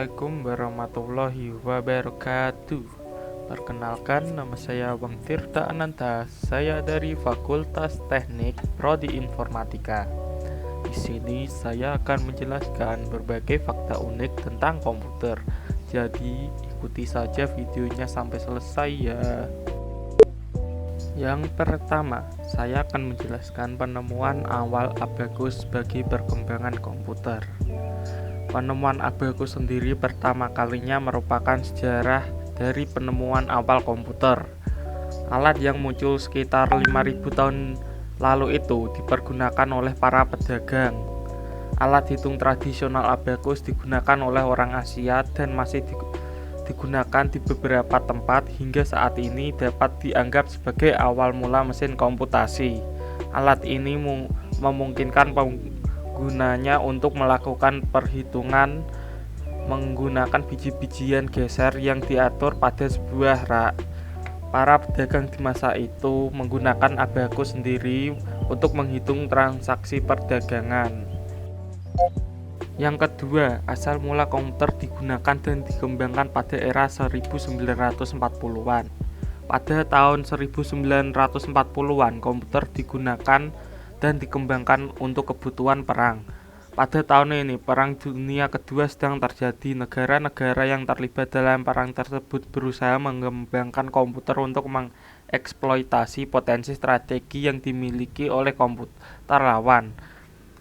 Assalamualaikum warahmatullahi wabarakatuh. Perkenalkan, nama saya Bang Tirta Ananta. Saya dari Fakultas Teknik Prodi Informatika. Di sini saya akan menjelaskan berbagai fakta unik tentang komputer. Jadi, ikuti saja videonya sampai selesai ya. Yang pertama, saya akan menjelaskan penemuan awal abakus bagi perkembangan komputer. Penemuan abakus sendiri pertama kalinya merupakan sejarah dari penemuan awal komputer. Alat yang muncul sekitar 5000 tahun lalu itu dipergunakan oleh para pedagang. Alat hitung tradisional abakus digunakan oleh orang Asia dan masih digunakan di beberapa tempat hingga saat ini dapat dianggap sebagai awal mula mesin komputasi. Alat ini memungkinkan gunanya untuk melakukan perhitungan menggunakan biji-bijian geser yang diatur pada sebuah rak. Para pedagang di masa itu menggunakan abakus sendiri untuk menghitung transaksi perdagangan. Yang kedua, asal mula komputer digunakan dan dikembangkan pada era 1940-an. Pada tahun 1940-an, komputer digunakan dan dikembangkan untuk kebutuhan perang. Pada tahun ini, Perang Dunia Kedua sedang terjadi. Negara-negara yang terlibat dalam perang tersebut berusaha mengembangkan komputer untuk mengeksploitasi potensi strategi yang dimiliki oleh komputer lawan.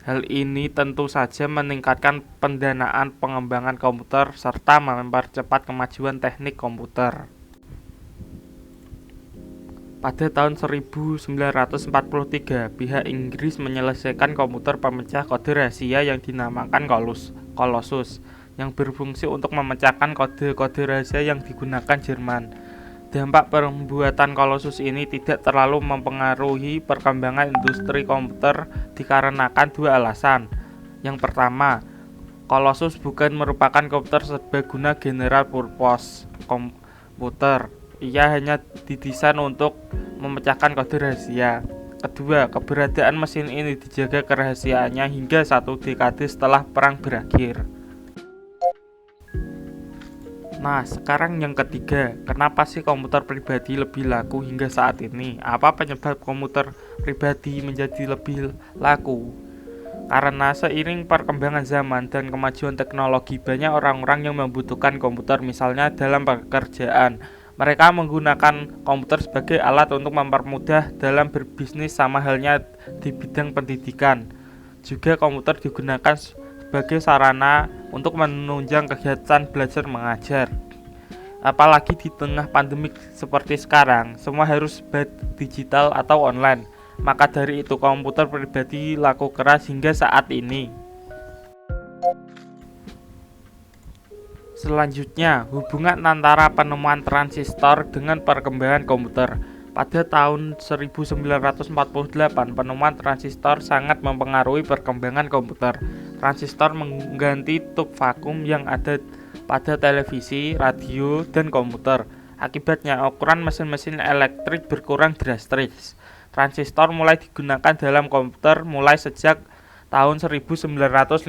Hal ini tentu saja meningkatkan pendanaan pengembangan komputer serta mempercepat kemajuan teknik komputer. Pada tahun 1943, pihak Inggris menyelesaikan komputer pemecah kode rahasia yang dinamakan Colossus, yang berfungsi untuk memecahkan kode-kode rahasia yang digunakan Jerman. Dampak pembuatan Colossus ini tidak terlalu mempengaruhi perkembangan industri komputer dikarenakan dua alasan. Yang pertama, Colossus bukan merupakan komputer serbaguna general purpose komputer. Ia hanya didesain untuk memecahkan kode rahasia. Kedua, keberadaan mesin ini dijaga kerahasiaannya hingga 1 dekade setelah perang berakhir. Nah, sekarang yang ketiga, kenapa sih komputer pribadi lebih laku hingga saat ini? Apa penyebab komputer pribadi menjadi lebih laku? Karena seiring perkembangan zaman dan kemajuan teknologi, banyak orang-orang yang membutuhkan komputer, misalnya dalam pekerjaan. Mereka menggunakan komputer sebagai alat untuk mempermudah dalam berbisnis, sama halnya di bidang pendidikan. Juga komputer digunakan sebagai sarana untuk menunjang kegiatan belajar mengajar. Apalagi di tengah pandemik seperti sekarang, semua harus digital atau online. Maka dari itu komputer pribadi laku keras hingga saat ini. Selanjutnya, hubungan antara penemuan transistor dengan perkembangan komputer. Pada tahun 1948, penemuan transistor sangat mempengaruhi perkembangan komputer. Transistor mengganti tub vakum yang ada pada televisi, radio, dan komputer. Akibatnya, ukuran mesin-mesin elektrik berkurang drastis. Transistor mulai digunakan dalam komputer mulai sejak tahun 1956.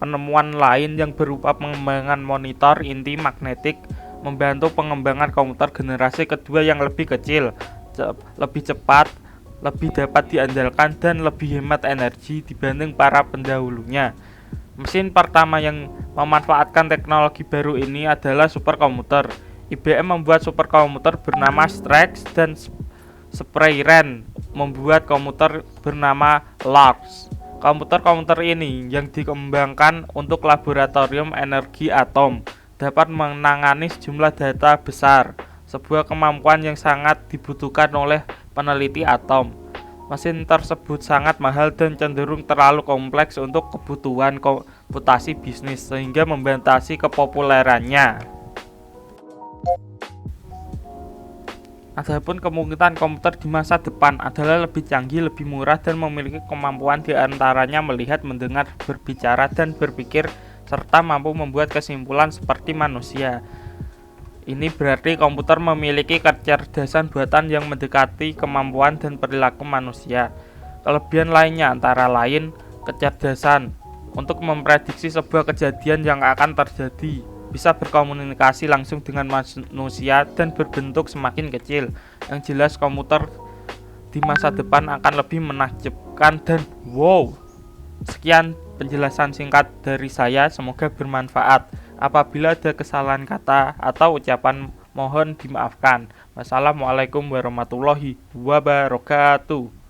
Penemuan lain yang berupa pengembangan monitor inti magnetik membantu pengembangan komputer generasi kedua yang lebih kecil, lebih cepat, lebih dapat diandalkan, dan lebih hemat energi dibanding para pendahulunya. Mesin pertama yang memanfaatkan teknologi baru ini adalah superkomputer. IBM membuat superkomputer bernama Strax dan Sprayren membuat komputer bernama Larks. Komputer-komputer ini yang dikembangkan untuk laboratorium energi atom dapat menangani sejumlah data besar, sebuah kemampuan yang sangat dibutuhkan oleh peneliti atom. Mesin tersebut sangat mahal dan cenderung terlalu kompleks untuk kebutuhan komputasi bisnis, sehingga membatasi kepopulerannya. Adapun kemungkinan komputer di masa depan adalah lebih canggih, lebih murah, dan memiliki kemampuan diantaranya melihat, mendengar, berbicara, dan berpikir, serta mampu membuat kesimpulan seperti manusia. Ini berarti komputer memiliki kecerdasan buatan yang mendekati kemampuan dan perilaku manusia. Kelebihan lainnya antara lain kecerdasan untuk memprediksi sebuah kejadian yang akan terjadi, bisa berkomunikasi langsung dengan manusia dan berbentuk semakin kecil. Yang jelas komputer di masa depan akan lebih menakjubkan dan wow. Sekian penjelasan singkat dari saya, semoga bermanfaat. Apabila ada kesalahan kata atau ucapan mohon dimaafkan. Wassalamualaikum warahmatullahi wabarakatuh.